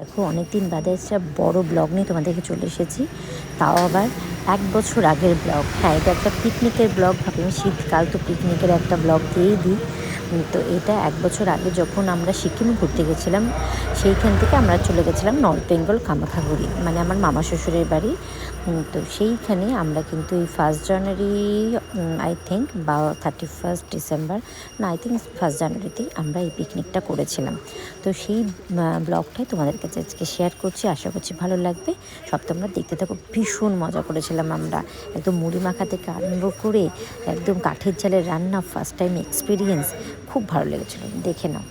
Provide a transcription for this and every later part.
দেখো অনেকদিন বাদে একটা বড় ব্লগ নিয়ে তোমাদেরকে চলে এসেছি, তাও আবার 1 বছর আগের ব্লগ। হ্যাঁ, এটা একটা পিকনিকের ব্লগ। ভাবলাম শীতকাল তো পিকনিকের একটা ব্লগ দিয়েই দিই। তো এটা 1 বছর আগে যখন আমরা সিকিম ঘুরতে গেছিলাম, সেইখান থেকে আমরা চলে গেছিলাম নর্থ বেঙ্গল কামাখাগুড়ি, মানে আমার মামা শ্বশুরের বাড়ি। তো সেইখানে আমরা কিন্তু এই 1 জানুয়ারি আই থিঙ্ক বা 31 ডিসেম্বর, না আই থিঙ্ক 1 জানুয়ারিতেই আমরা এই পিকনিকটা করেছিলাম। তো সেই ব্লগটাই তোমাদের কাছে আজকে শেয়ার করছি, আশা করছি ভালো লাগবে। সব তোমরা দেখতে থাকো। ভীষণ মজা করেছিলাম আমরা, একদম মুড়ি মাখা থেকে আরম্ভ করে একদম কাঠের জালের রান্না, ফার্স্ট টাইম এক্সপিরিয়েন্স, খুব ভালো লেগেছিলো, দেখে নাও।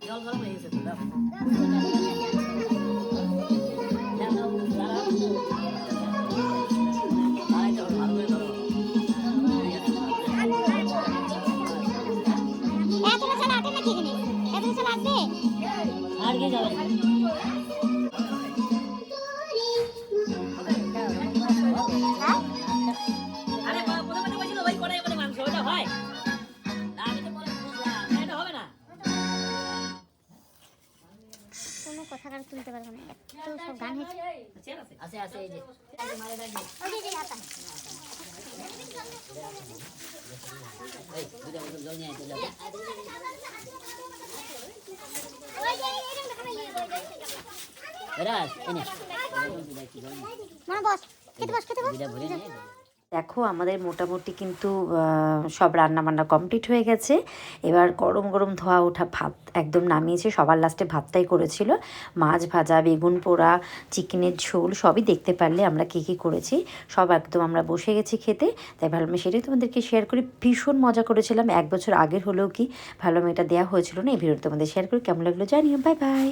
জল গরম হয়ে গেছে তো আর কি যাবে আরে প্রথমে বলছিল ওই কড়াই করে মাংস ওটা হয়। আমি তো পরে বুঝলাম এটা হবে না, কোনো কথাকার তুলতে পারবো না, তো সব গান হচ্ছে আছে আছে। এই যে মারে রাখবে ওই যে আটা এই দুটা বোতল জল নিয়ে আইতে যাও। ওই যে এরকম দেখাই এরাস এনে মনে বস খেতে বস দুটা ভরে নিয়ে। দেখো আমাদের মোটামুটি কিন্তু সব রান্নাবান্না কমপ্লিট হয়ে গেছে। এবার গরম গরম ধোয়া ওঠা ভাত একদম নামিয়েছে, সবার লাস্টে ভাতটাই করেছিল। মাছ ভাজা, বেগুন পোড়া, চিকেনের ঝোল, সবই দেখতে পারলে আমরা কী কী করেছি। সব একদম আমরা বসে গেছি খেতে, তাই ভাবলাম সেটাই তোমাদেরকে শেয়ার করি। ভীষণ মজা করেছিলাম, 1 বছর আগের হলেও কি ভালো, এটা দেওয়া হয়েছিল না। এই ভিডিওটা তোমাদের শেয়ার করি, কেমন লাগলো জানিও। Bye bye.